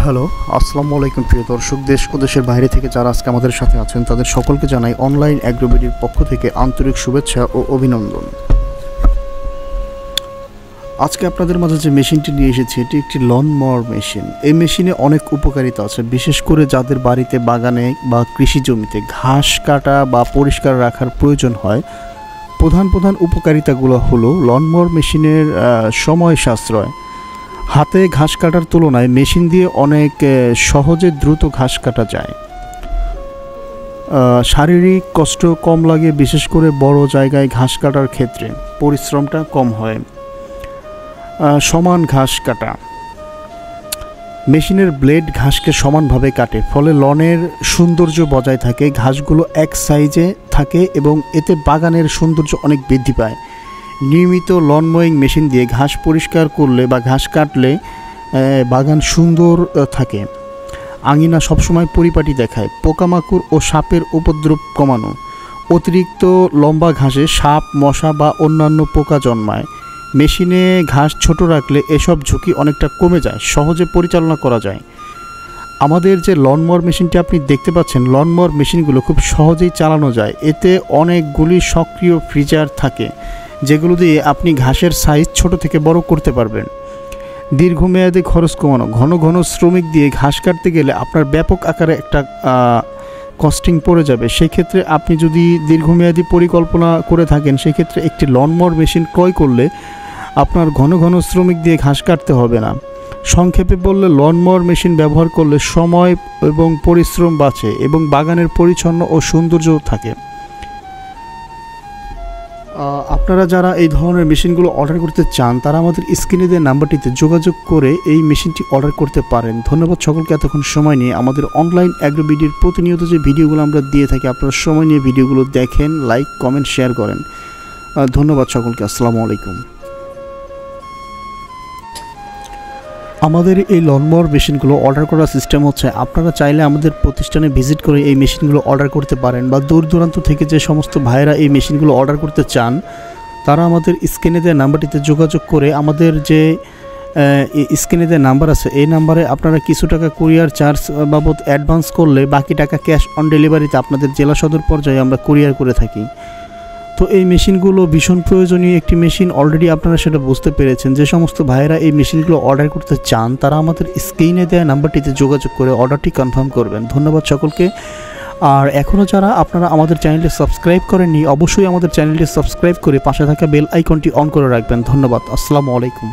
Hello, আসসালামু আলাইকুম প্রিয় দর্শক। দেশ ও দেশের বাইরে থেকে যারা আজকে আমাদের সাথে আছেন তাদের সকলকে জানাই অনলাইন অ্যাগ্রোবিডির পক্ষ থেকে আন্তরিক শুভেচ্ছা ও অভিনন্দন। আজকে আপনাদের মাঝে যে মেশিনটি নিয়ে এসেছি এটি একটি লন মোয়ার মেশিন। এই মেশিনে অনেক উপকারিতা আছে, বিশেষ করে যাদের বাড়িতে, বাগানে বা কৃষি জমিতে ঘাস কাটা বা পরিষ্কার রাখার প্রয়োজন হয়। প্রধান উপকারিতাগুলো হলো লন মোয়ার মেশিনের সময় সাশ্রয়। হাতে ঘাস কাটার তুলনায় মেশিন দিয়ে অনেক সহজে দ্রুত ঘাস কাটা যায়। শারীরিক কষ্ট কম লাগে, বিশেষ করে বড় জায়গায় ঘাস কাটার ক্ষেত্রে পরিশ্রমটা কম হয়। সমান ঘাস কাটা, মেশিনের ব্লেড ঘাসকে সমানভাবে কাটে, ফলে লনের সৌন্দর্য বজায় থাকে। ঘাসগুলো এক সাইজে থাকে এবং এতে বাগানের সৌন্দর্য অনেক বৃদ্ধি পায়। নিয়মিত লন মোয়িং মেশিন দিয়ে ঘাস পরিষ্কার করলে বা ঘাস কাটলে বাগান সুন্দর থাকে। আঙিনা সবসময় পরিপাটি দেখায়। পোকামাকড় ও সাপের উপদ্রব কমানো, অতিরিক্ত লম্বা ঘাসে সাপ, মশা বা অন্যান্য পোকা জন্মায়। মেশিনে ঘাস ছোট রাখলে এসব ঝুঁকি অনেকটা কমে যায়, সহজে পরিচালনা করা যায়। আমাদের যে লন মোয়ার মেশিনটি আপনি দেখতে পাচ্ছেন, লন মোয়ার মেশিনগুলো খুব সহজেই চালানো যায়। এতে অনেকগুলি সক্রিয় ফিচার থাকে যেগুলো দিয়ে আপনি ঘাসের সাইজ ছোট থেকে বড় করতে পারবেন। দীর্ঘমেয়াদী খরচ কমানো, ঘন শ্রমিক দিয়ে ঘাস কাটতে গেলে আপনার ব্যাপক আকারে একটা কস্টিং পড়ে যাবে। সেই ক্ষেত্রে আপনি যদি দীর্ঘমেয়াদী পরিকল্পনা করে থাকেন, সেই ক্ষেত্রে একটি লন মোয়ার মেশিন ক্রয় করলে আপনার ঘন শ্রমিক দিয়ে ঘাস কাটতে হবে না। সংক্ষেপে বললে, লন মোয়ার মেশিন ব্যবহার করলে সময় এবং পরিশ্রম বাঁচে এবং বাগানের পরিচ্ছন্ন ও সৌন্দর্য থাকে। আপনারা যারা এই ধরনের মেশিনগুলো অর্ডার করতে চান তারা আমাদের স্ক্রিনে দেওয়া নাম্বারটিতে যোগাযোগ করে এই মেশিনটি অর্ডার করতে পারেন। ধন্যবাদ সকলকে এতক্ষণ সময় নিয়ে আমাদের অনলাইন অ্যাগ্রোবিডির প্রতিনিয়ত যে ভিডিওগুলো আমরা দিয়ে থাকি, আপনারা সময় নিয়ে ভিডিওগুলো দেখেন, লাইক, কমেন্ট, শেয়ার করেন। ধন্যবাদ সকলকে। আসসালামু আলাইকুম। আমাদের এই লন মোয়ার মেশিনগুলো অর্ডার করার সিস্টেম হচ্ছে, আপনারা চাইলে আমাদের প্রতিষ্ঠানে ভিজিট করে এই মেশিনগুলো অর্ডার করতে পারেন, বা দূর দূরান্ত থেকে যে সমস্ত ভাইয়েরা এই মেশিনগুলো অর্ডার করতে চান তারা আমাদের স্ক্রিনে দেওয়া নাম্বারটিতে যোগাযোগ করে, আমাদের যে স্ক্রিনে দেওয়া নাম্বার আছে এই নাম্বারে আপনারা কিছু টাকা কুরিয়ার চার্জ বাবদ অ্যাডভান্স করলে বাকি টাকা ক্যাশ অন ডেলিভারিতে আপনাদের জেলা সদর পর্যায়ে আমরা কুরিয়ার করে থাকি। তো এই মেশিনগুলো ভীষণ প্রয়োজনীয় একটি মেশিন, অলরেডি আপনারা সেটা বুঝতে পেরেছেন। যে সমস্ত ভাইয়েরা এই মেশিনগুলো অর্ডার করতে চান তারা আমাদের স্ক্রিনে দেওয়া নাম্বারটিতে যোগাযোগ করে অর্ডারটি কনফার্ম করবেন। ধন্যবাদ সকলকে। আর এখনও যারা আপনারা আমাদের চ্যানেলটি সাবস্ক্রাইব করেননি, অবশ্যই আমাদের চ্যানেলটি সাবস্ক্রাইব করে পাশে থাকা বেল আইকনটি অন করে রাখবেন। ধন্যবাদ। আসসালামু আলাইকুম।